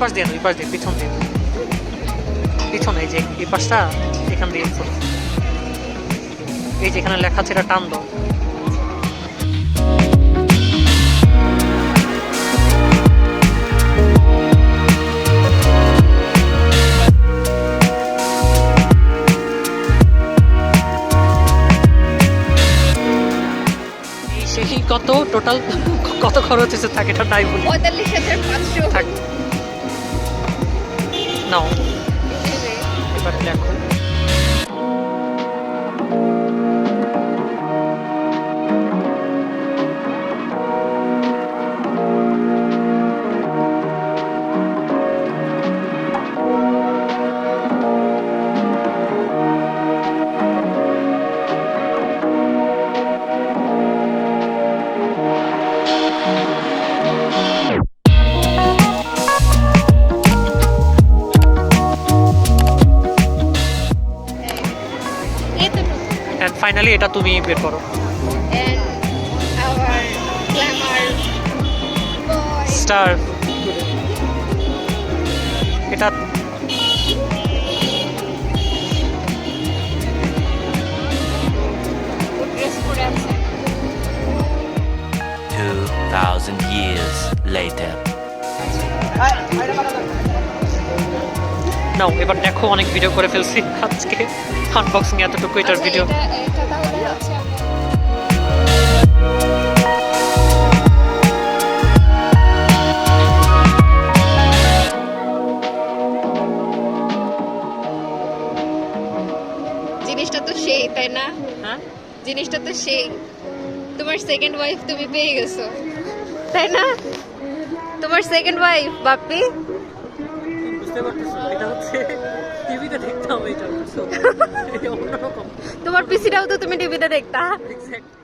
পাশ দিয়ে পিছন দিয়ে পিছনে, এই যে এই পাশটা এখান দিয়ে এই যে এখানে লেখা আছে, এটা টান দাও। সেই কত টোটাল কত খরচ হয়েছে থাকে, এটা নাই বলি। ৪৫,৫০০ থাক নাও, এবার লেখো। ফাইনালি এটা তুমি বের করো। স্টার এটা 2000 years later. নাও এবার দেখো, অনেক ভিডিও করে ফেলছি আজকে, আনবক্সিং এতটুকু এটার ভিডিও। জিনিসটা তো সেই, তাই না? হ্যাঁ, জিনিসটা তো সেই। তোমার সেকেন্ড ওয়াইফ তুমি পেয়ে গেছো, তাই না? তোমার সেকেন্ড ওয়াইফ বাপ্পি। বুঝতে পারতেছো, এটা হচ্ছে টিভিতে দেখতাম, এটা অন্যরকম। তোমার পিসিটাও তো তুমি টিভিতে দেখতা। এক্স্যাক্ট।